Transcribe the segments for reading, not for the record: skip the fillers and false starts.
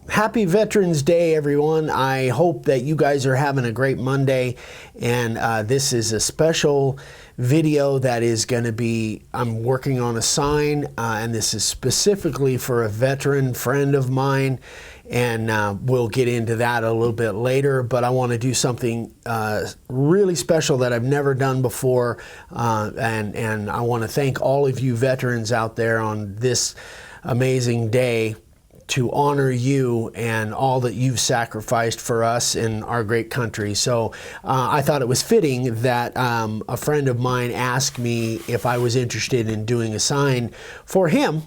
Happy Veterans Day, everyone. I hope that you guys are having a great Monday. And this is a special video that is going to be, I'm working on a sign, and this is specifically for a veteran friend of mine. And we'll get into that a little bit later, but I want to do something really special that I've never done before. And I want to thank all of you veterans out there on this amazing day to honor you and all that you've sacrificed for us in our great country. So I thought it was fitting that a friend of mine asked me if I was interested in doing a sign for him.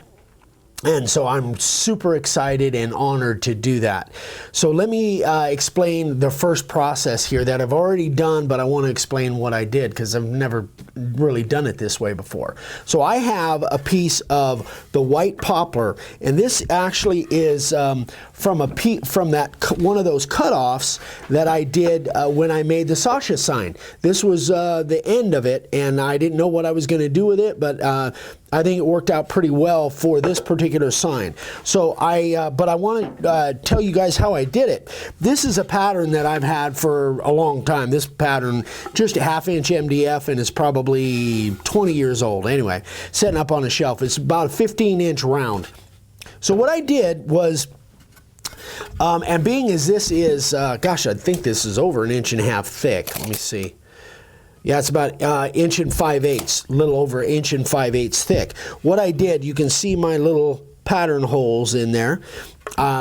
And so I'm super excited and honored to do that. So let me explain the first process here that I've already done, but I want to explain what I did because I've never really done it this way before. So I have a piece of the white poplar, and this actually is from that one of those cutoffs that I did when I made the Sasha sign. This was the end of it, and I didn't know what I was going to do with it, but I think it worked out pretty well for this particular sign. So but I want to tell you guys how I did it. This is a pattern that I've had for a long time. This pattern, just a 1/2-inch MDF, and it's probably 20 years old. Anyway, setting up on a shelf. It's about a 15-inch round. So what I did was, and being as this is, gosh, I think this is over 1.5 inches thick. Let me see. Yeah, it's about 1 5/8, a little over 1 5/8 thick. What I did, you can see my little pattern holes in there.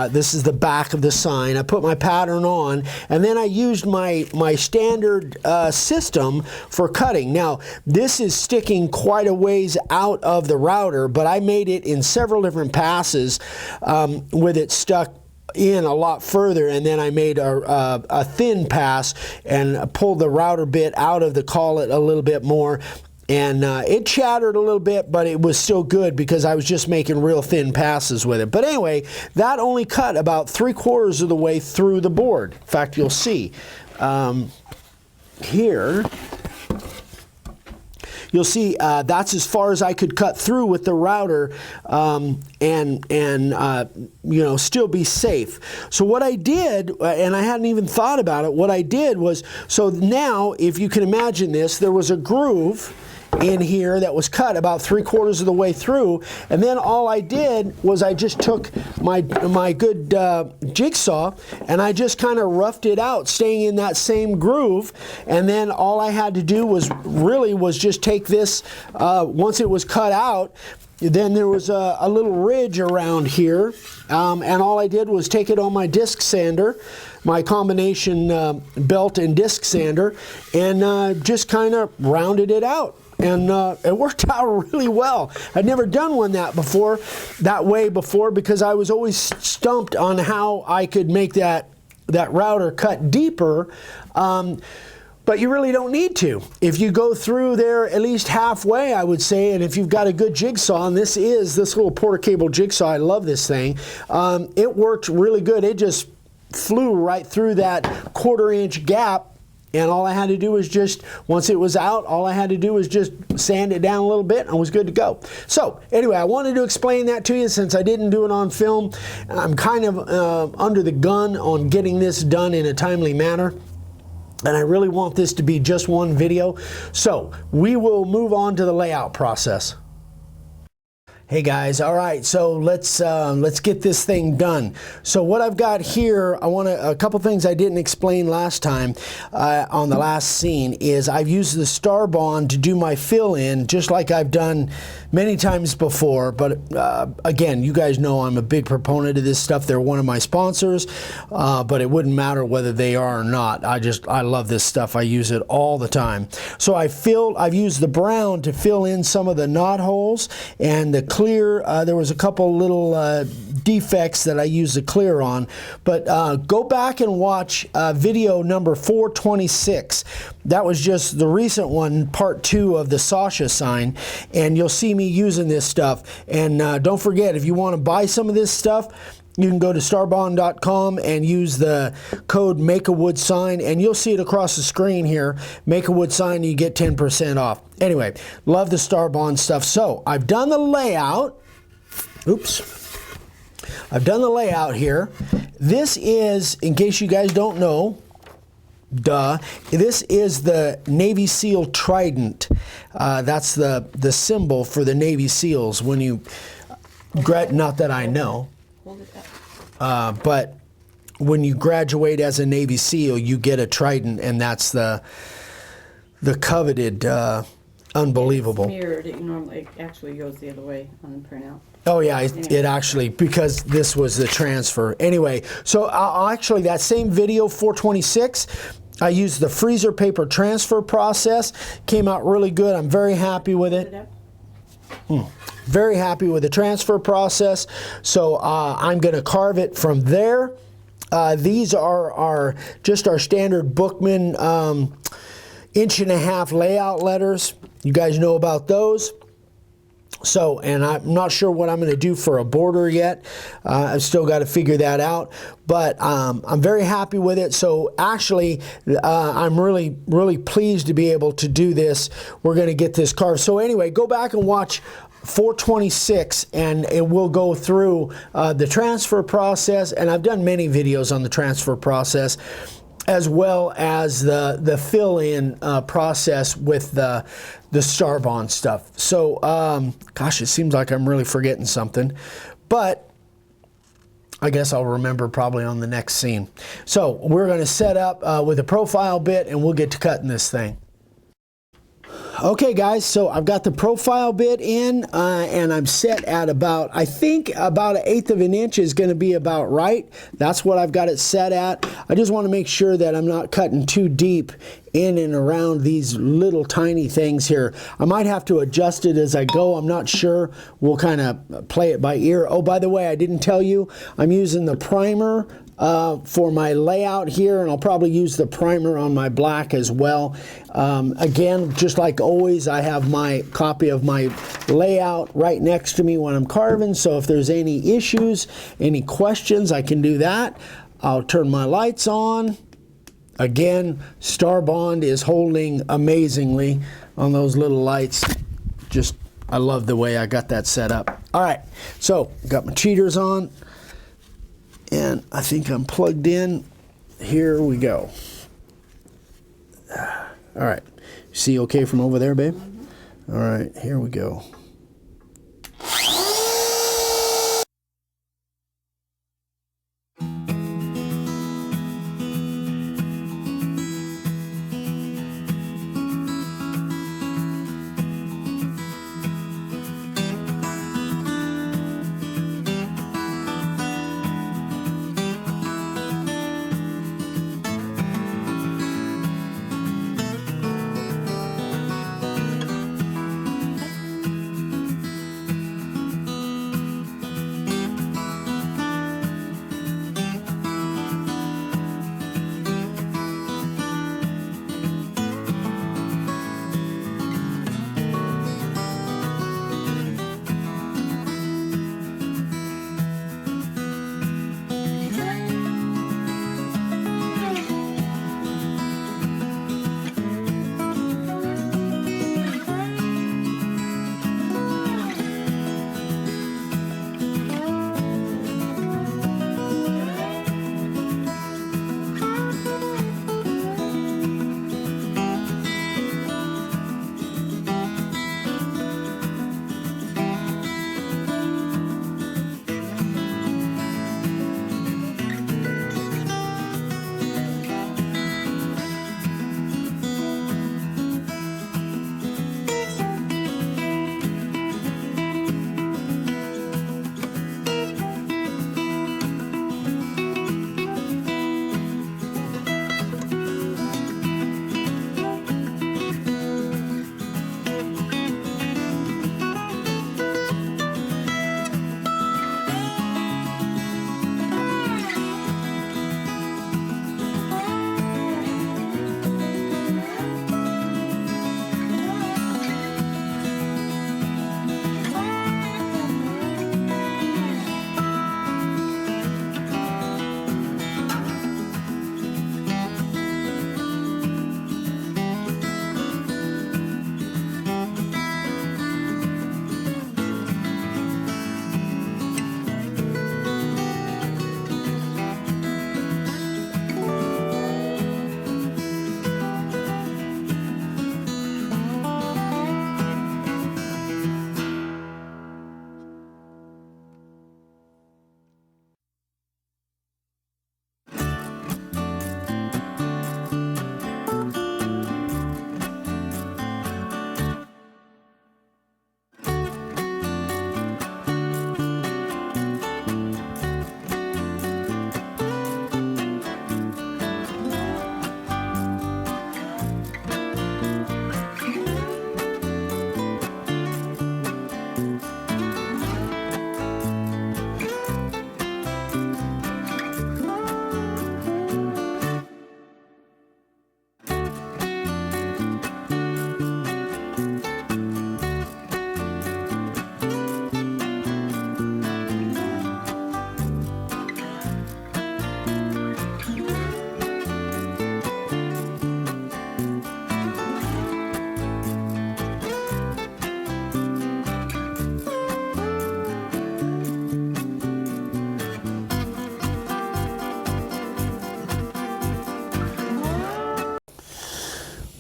This is the back of the sign. I put my pattern on, and then I used my standard system for cutting. Now, this is sticking quite a ways out of the router, but I made it in several different passes with it stuck in a lot further, and then I made a thin pass and pulled the router bit out of the collet a little bit more, and it chattered a little bit, but it was still good because I was just making real thin passes with it. But anyway, that only cut about 3/4 of the way through the board. In fact, you'll see here. You'll see that's as far as I could cut through with the router and you know, still be safe. So what I did, and I hadn't even thought about it, what I did was, so now if you can imagine this, there was a groove in here that was cut about 3/4 of the way through, and then all I did was I just took my good jigsaw and I just kind of roughed it out, staying in that same groove, and then all I had to do was just take this, once it was cut out, then there was a little ridge around here, and all I did was take it on my disc sander, my combination belt and disc sander, and just kind of rounded it out. And it worked out really well. I'd never done one that way before, because I was always stumped on how I could make that router cut deeper. But you really don't need to. If you go through there at least halfway, I would say, and if you've got a good jigsaw, and this little Porter cable jigsaw, I love this thing, it worked really good. It just flew right through that 1/4-inch gap. And all I had to do was just, once it was out, all I had to do was just sand it down a little bit, and I was good to go. So anyway, I wanted to explain that to you since I didn't do it on film. I'm kind of under the gun on getting this done in a timely manner, and I really want this to be just one video. So we will move on to the layout process. Hey guys, all right, so let's get this thing done. So what I've got here, a couple things I didn't explain last time on the last scene is I've used the Star Bond to do my fill in, just like I've done many times before. But again, you guys know I'm a big proponent of this stuff. They're one of my sponsors, but it wouldn't matter whether they are or not. I love this stuff. I use it all the time. So I've used the brown to fill in some of the knot holes, and the clear, there was a couple little defects that I used the clear on, but go back and watch video number 426. That was just the recent one, part 2 of the Sasha sign, and you'll see me using this stuff. And don't forget, if you want to buy some of this stuff, you can go to starbond.com and use the code MakeAWoodSign, and you'll see it across the screen here. Make a wood sign, and you get 10% off. Anyway, love the Starbond stuff. So I've done the layout. Oops. I've done the layout here, this is, in case you guys don't know, duh, this is the Navy SEAL Trident. That's the symbol for the Navy SEALs when you, not that I know, but when you graduate as a Navy SEAL, you get a Trident, and that's the coveted, unbelievable. It's mirrored. It normally actually goes the other way on the printout. Oh yeah, it actually, because this was the transfer. Anyway, so actually that same video 426, I used the freezer paper transfer process. Came out really good. I'm very happy with it. Very happy with the transfer process. So I'm going to carve it from there. These are just our standard Bookman 1.5 inch layout letters. You guys know about those. So, and I'm not sure what I'm going to do for a border yet. I've still got to figure that out. But I'm very happy with it. So actually, I'm really pleased to be able to do this. We're going to get this carved. So anyway, go back and watch 426, and it will go through the transfer process. And I've done many videos on the transfer process, as well as the fill-in process with the Starbond stuff. So, gosh, it seems like I'm really forgetting something, but I guess I'll remember probably on the next scene. So we're going to set up with a profile bit, and we'll get to cutting this thing. Okay guys, so I've got the profile bit in, and I'm set at about, I think about 1/8 of an inch is going to be about right. That's what I've got it set at. I just want to make sure that I'm not cutting too deep in and around these little tiny things here. I might have to adjust it as I go. I'm not sure. We'll kind of play it by ear. Oh, by the way, I didn't tell you, I'm using the primer for my layout here, and I'll probably use the primer on my black as well. Again, just like always, I have my copy of my layout right next to me when I'm carving, so if there's any issues, any questions, I can do that. I'll turn my lights on. Again, Starbond is holding amazingly on those little lights. Just, I love the way I got that set up. All right, so got my cheaters on, and I think I'm plugged in. Here we go. All right, see okay from over there, babe? All right, here we go.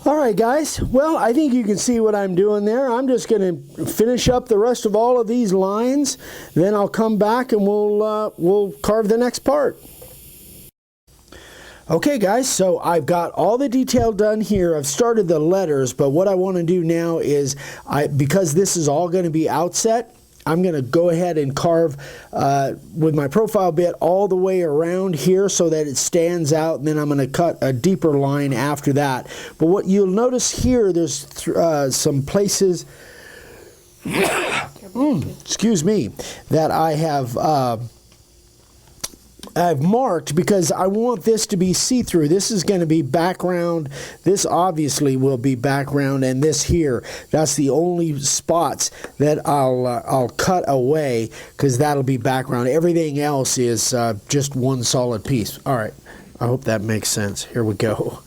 All right, guys. Well, I think you can see what I'm doing there. I'm just going to finish up the rest of all of these lines. Then I'll come back and we'll carve the next part. Okay, guys, so I've got all the detail done here. I've started the letters, but what I want to do now is, because this is all going to be outset, I'm going to go ahead and carve with my profile bit all the way around here so that it stands out, and then I'm going to cut a deeper line after that. But what you'll notice here, there's some places, excuse me, that I've marked because I want this to be see-through. This is going to be background. This obviously will be background, and this here, that's the only spots that I'll cut away because that'll be background. Everything else is just one solid piece. All right, I hope that makes sense. Here we go.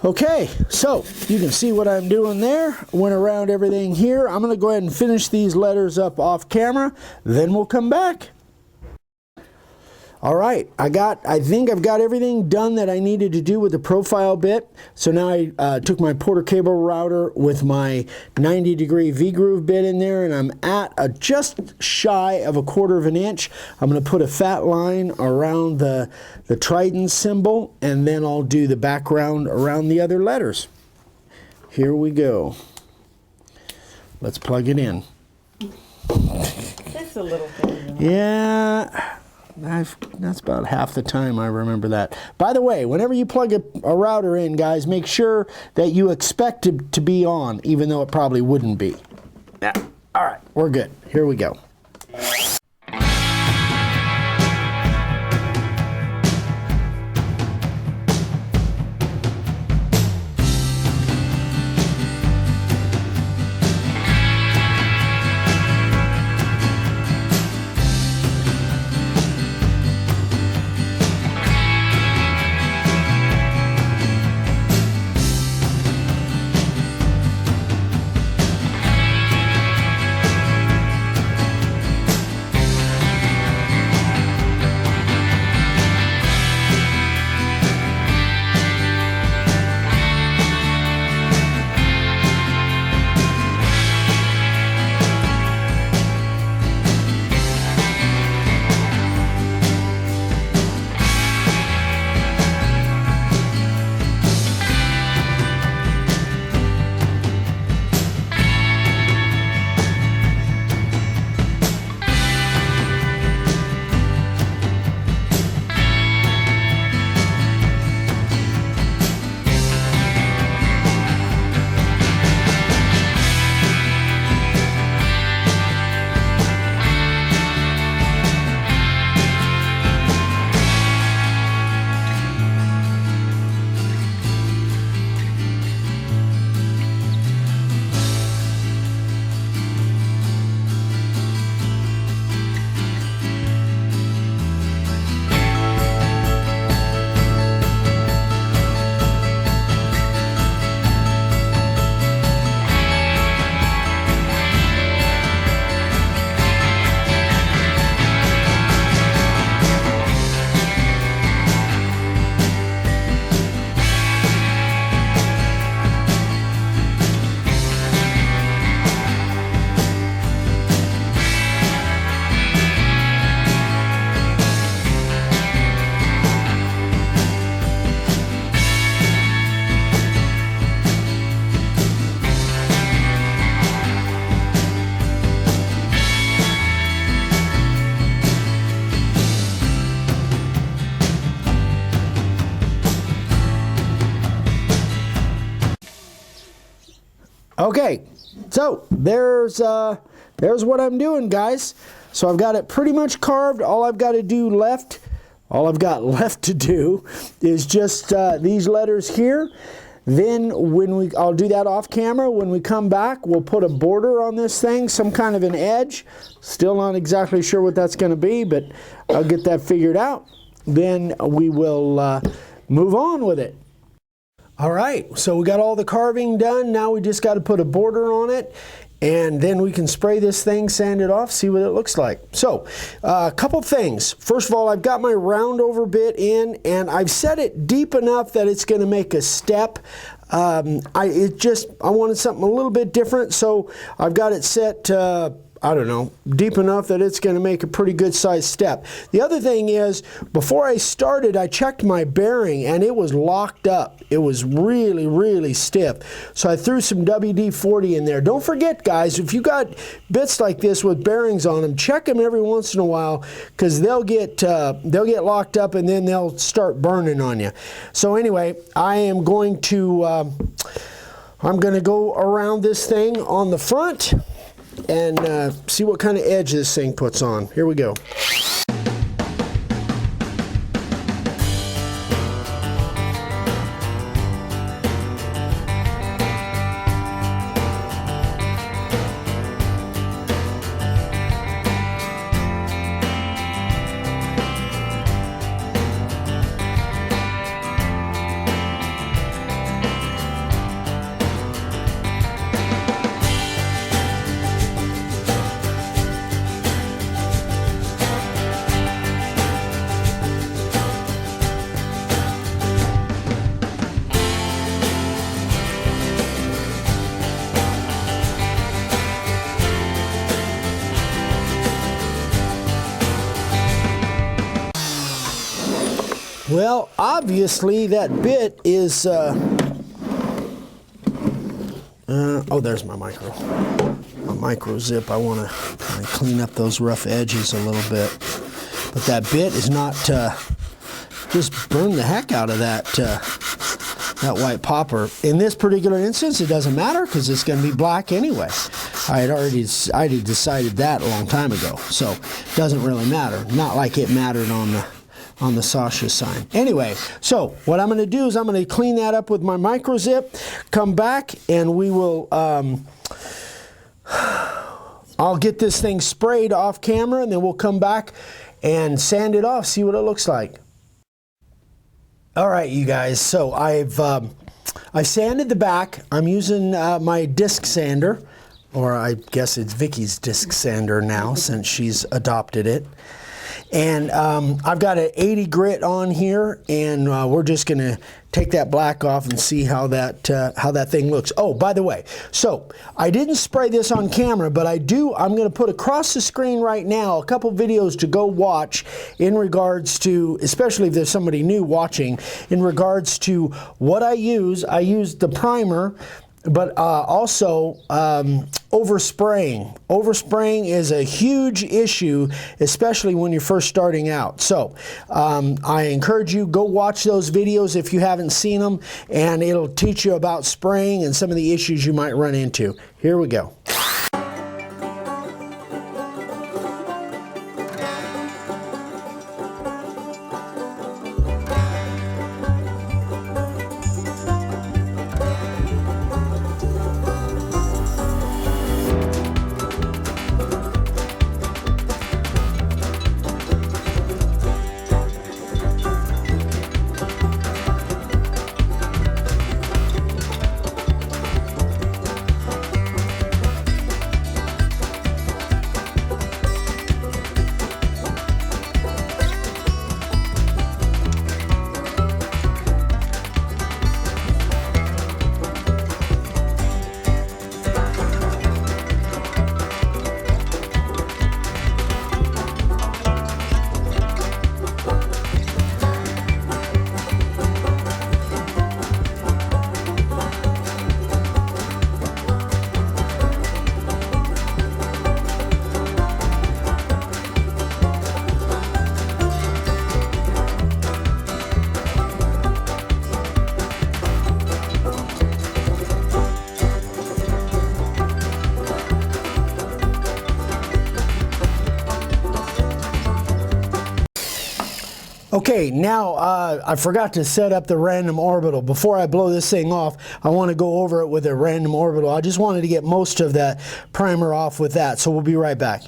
Okay, so you can see what I'm doing there. Went around everything here. I'm going to go ahead and finish these letters up off camera, then we'll come back. All right, I think I've got everything done that I needed to do with the profile bit. So now I took my Porter cable router with my 90-degree V-groove bit in there, and I'm at just shy of 1/4 of an inch. I'm going to put a fat line around the Trident symbol, and then I'll do the background around the other letters. Here we go. Let's plug it in. That's a little thing. Yeah. That's about half the time I remember that. By the way, whenever you plug a router in, guys, make sure that you expect it to be on, even though it probably wouldn't be. Yeah. All right, we're good. Here we go. Okay, so there's what I'm doing, guys. So I've got it pretty much carved. All I've got left to do is just these letters here. Then I'll do that off camera. When we come back, we'll put a border on this thing, some kind of an edge. Still not exactly sure what that's going to be, but I'll get that figured out. Then we will move on with it. All right, so we got all the carving done. Now we just got to put a border on it, and then we can spray this thing, sand it off, see what it looks like. So, a couple things. First of all, I've got my round over bit in, and I've set it deep enough that it's going to make a step. I wanted something a little bit different, so I've got it set, I don't know, deep enough that it's going to make a pretty good sized step. The other thing is, before I started, I checked my bearing and it was locked up. It was really, really stiff. So I threw some WD-40 in there. Don't forget, guys, if you got bits like this with bearings on them, check them every once in a while, because they'll get locked up and then they'll start burning on you. So anyway, I'm going to go around this thing on the front and see what kind of edge this thing puts on. Here we go. Well, obviously that bit is, oh, there's my micro zip. I want to clean up those rough edges a little bit. But that bit is not, just burn the heck out of that white popper. In this particular instance, it doesn't matter because it's going to be black anyway. I had decided that a long time ago, so it doesn't really matter. Not like it mattered on the Sasha sign. Anyway, so what I'm going to do is I'm going to clean that up with my micro zip, come back, and we will, I'll get this thing sprayed off camera, and then we'll come back and sand it off, see what it looks like. All right, you guys, so I sanded the back. I'm using my disc sander, or I guess it's Vicky's disc sander now since she's adopted it. And I've got an 80 grit on here, and we're just going to take that black off and see how that thing looks. Oh, by the way, so I didn't spray this on camera, but I'm going to put across the screen right now a couple videos to go watch in regards to, especially if there's somebody new watching, in regards to what I use. I use the primer, but also overspraying. Overspraying is a huge issue, especially when you're first starting out. So I encourage you, go watch those videos if you haven't seen them, and it'll teach you about spraying and some of the issues you might run into. Here we go. Okay, now I forgot to set up the random orbital. Before I blow this thing off, I want to go over it with a random orbital. I just wanted to get most of that primer off with that, so we'll be right back.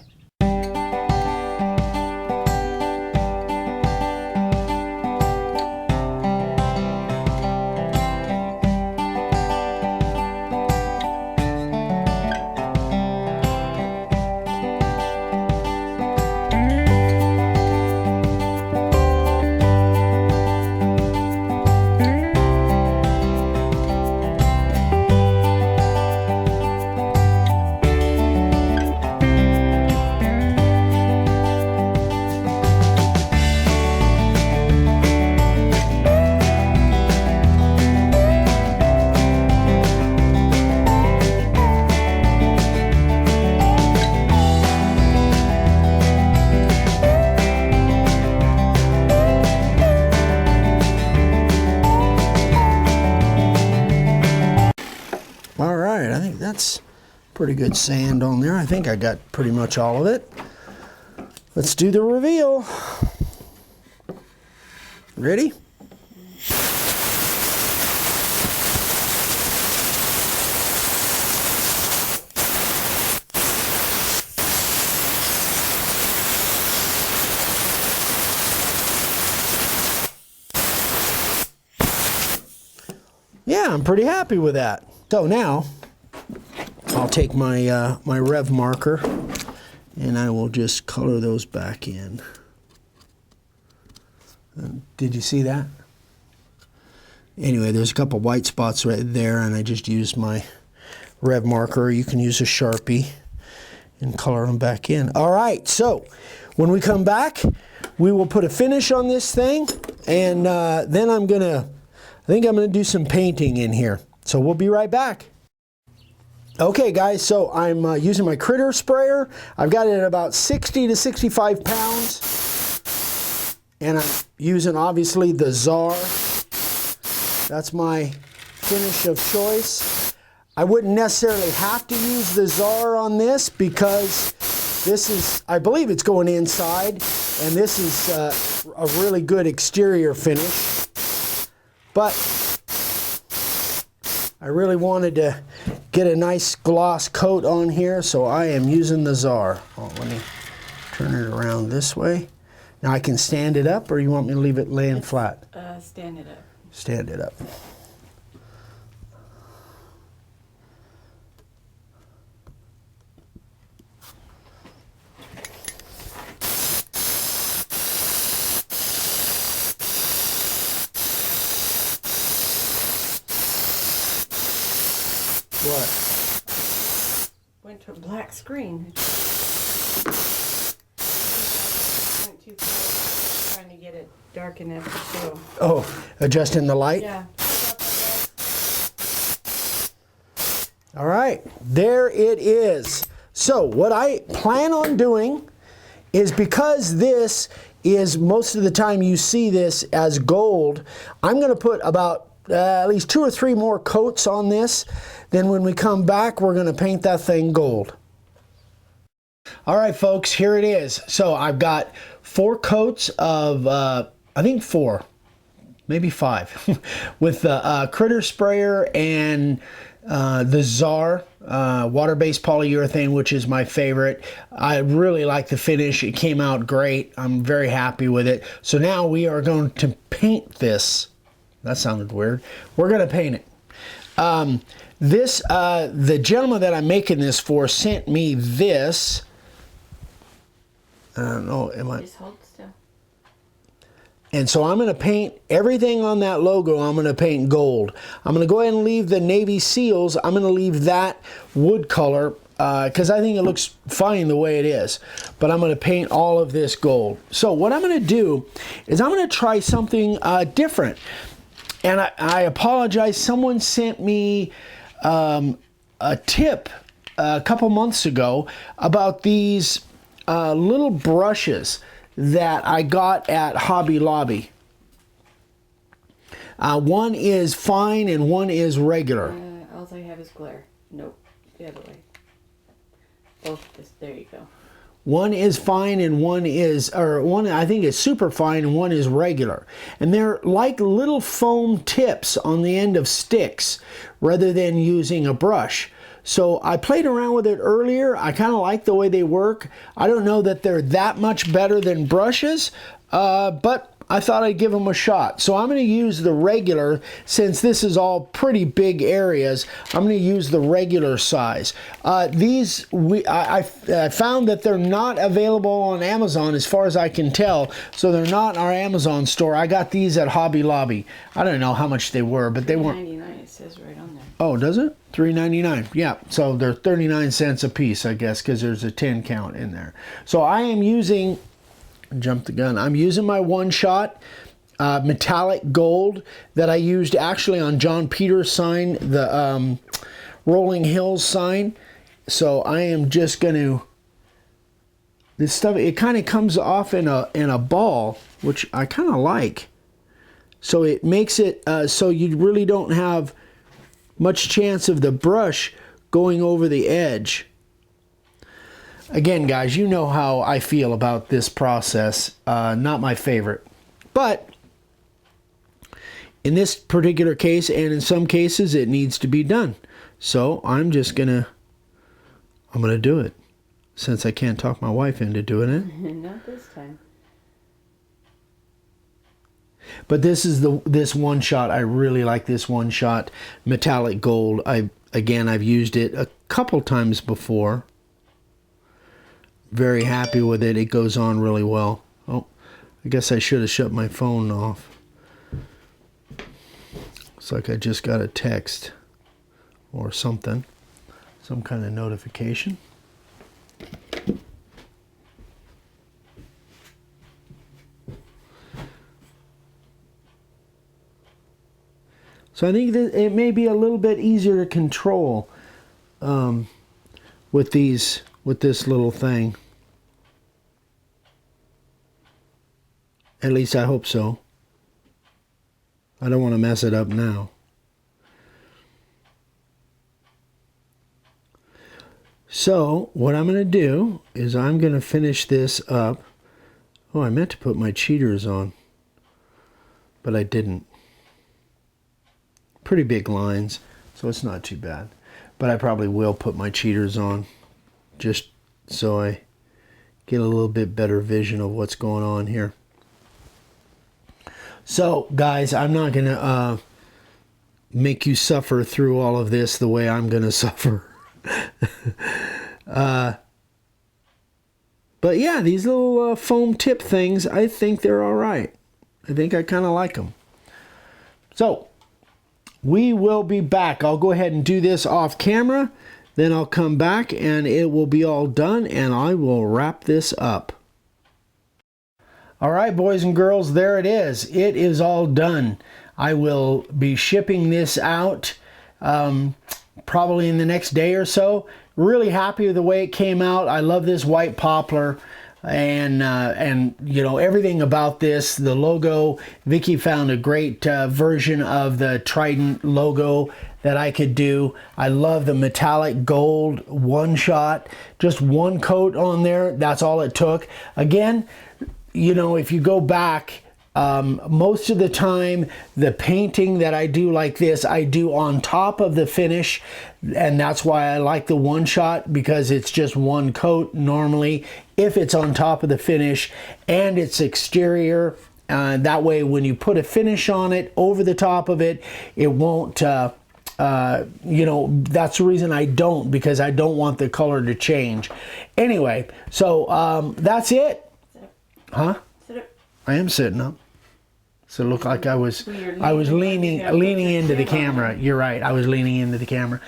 All right, I think that's pretty good sand on there. I think I got pretty much all of it. Let's do the reveal. Ready? Yeah, I'm pretty happy with that. So now, I'll take my my rev marker and I will just color those back in. Did you see that? Anyway, there's a couple white spots right there, and I just used my rev marker. You can use a Sharpie and color them back in. All right, so when we come back, we will put a finish on this thing, and then I think I'm gonna do some painting in here. So we'll be right back. Okay guys, so I'm using my critter sprayer. I've got it at about 60 to 65 pounds. And I'm using obviously the Czar. That's my finish of choice. I wouldn't necessarily have to use the Czar on this because this is, I believe it's going inside, and this is a really good exterior finish. But I really wanted to get a nice gloss coat on here, so I am using the Czar. Oh, let me turn it around this way. Now I can stand it up, or you want me to leave it laying flat? Stand it up. Stand it up. What? Went to a black screen. Went too far, trying to get it dark enough to show. Oh, adjusting the light? Yeah. All right, there it is. So what I plan on doing is, because this is most of the time you see this as gold, I'm going to put about at least 2 or 3 more coats on this. Then when we come back, we're going to paint that thing gold. All right, folks, here it is. So I've got 4 coats of, I think 4, maybe 5, with the critter sprayer and the Czar water-based polyurethane, which is my favorite. I really like the finish. It came out great. I'm very happy with it. So now we are going to paint this. That sounded weird. We're going to paint it. The gentleman that I'm making this for sent me this. I don't know. Just hold still. And so I'm going to paint everything on that logo. I'm going to paint gold. I'm going to go ahead and leave the Navy SEALs. I'm going to leave that wood color because I think it looks fine the way it is. But I'm going to paint all of this gold. So what I'm going to do is I'm going to try something different. And I apologize. Someone sent me a tip a couple months ago about these little brushes that I got at Hobby Lobby. One is fine and one is regular. All I have is glare. Nope, the other way. Both, there you go. One is fine and one is, or one I think is super fine and one is regular. And they're like little foam tips on the end of sticks rather than using a brush. So I played around with it earlier. I kind of like the way they work. I don't know that they're that much better than brushes, but I thought I'd give them a shot. So I'm going to use the regular, since this is all pretty big areas, I'm going to use the regular size. These, I found that they're not available on Amazon as far as I can tell, so they're not in our Amazon store. I got these at Hobby Lobby. I don't know how much they were, but they weren't. $3.99 it says right on there. Oh, does it? $3.99. Yeah, so they're 39 cents a piece, I guess, because there's a 10 count in there. So I am using... Jump the gun. I'm using my one-shot metallic gold that I used actually on John Peters' sign, the Rolling Hills sign. So I am just going to, this stuff, it kind of comes off in a ball, which I kind of like. So it makes it so you really don't have much chance of the brush going over the edge. Again, guys, you know how I feel about this process. Not my favorite. But in this particular case, and in some cases, it needs to be done. So I'm just gonna do it. Since I can't talk my wife into doing it. Not this time. But this is this one shot. I really like this one shot metallic gold. I've used it a couple times before. Very happy with it. It goes on really well. Oh, I guess I should have shut my phone off. Looks like I just got a text or something. Some kind of notification. So I think that it may be a little bit easier to control with this little thing. At least I hope so. I don't want to mess it up now. So what I'm going to do is I'm going to finish this up. Oh, I meant to put my cheaters on, but I didn't. Pretty big lines, so it's not too bad. But I probably will put my cheaters on just so I get a little bit better vision of what's going on here. So, guys, I'm not going to make you suffer through all of this the way I'm going to suffer. But yeah, these little foam tip things, I think they're all right. I think I kind of like them. So, we will be back. I'll go ahead and do this off camera. Then I'll come back and it will be all done and I will wrap this up. All right, boys and girls, there it is. It is all done. I will be shipping this out probably in the next day or so. Really happy with the way it came out. I love this white poplar. And you know, everything about this, the logo, Vicky found a great version of the Trident logo that I could do. I love the metallic gold one shot, just one coat on there. That's all it took. Again, you know, if you go back, most of the time the painting that I do like this, I do on top of the finish, and that's why I like the one shot, because it's just one coat normally if it's on top of the finish and it's exterior. That way when you put a finish on it over the top of it, it won't you know, that's the reason I don't, because I don't want the color to change. Anyway, so that's it. Huh? I am sitting up. So it looked like I was leaning into the camera. You're right. I was leaning into the camera.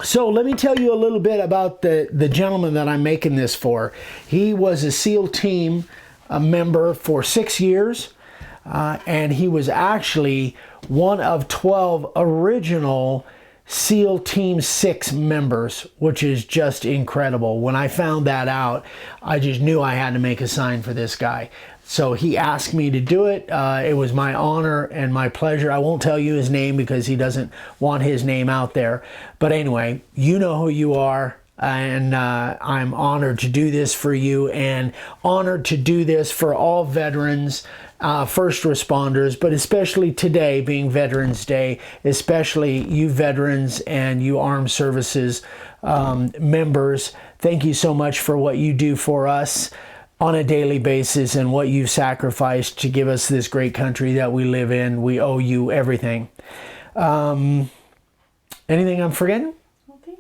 So let me tell you a little bit about the gentleman that I'm making this for. He was a SEAL team member for 6 years, and he was actually one of 12 original SEAL Team 6 members, which is just incredible. When I found that out, I just knew I had to make a sign for this guy. So he asked me to do it. It was my honor and my pleasure. I won't tell you his name because he doesn't want his name out there. But anyway, you know who you are. And I'm honored to do this for you, and honored to do this for all veterans, first responders, but especially today being Veterans Day, especially you veterans and you armed services members. Thank you so much for what you do for us on a daily basis and what you've sacrificed to give us this great country that we live in. We owe you everything. Anything I'm forgetting?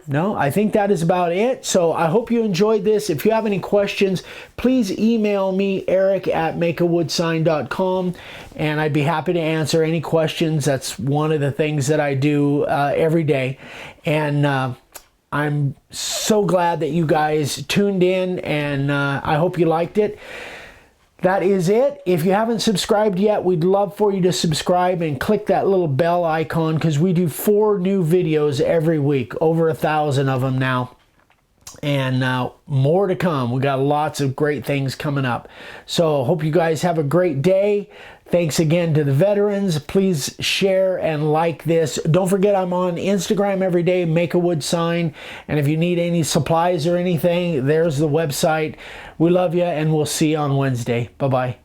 No, I think that is about it. So I hope you enjoyed this. If you have any questions, please email me, eric@makeawoodsign.com, and I'd be happy to answer any questions. That's one of the things that I do every day. And I'm so glad that you guys tuned in, and I hope you liked it. That is it. If you haven't subscribed yet, we'd love for you to subscribe and click that little bell icon, because we do 4 new videos every week, over 1,000 of them now, and more to come. We got lots of great things coming up. So hope you guys have a great day. Thanks again to the veterans. Please share and like this. Don't forget, I'm on Instagram every day, Make a Wood Sign. And if you need any supplies or anything, there's the website. We love you, and we'll see you on Wednesday. Bye-bye.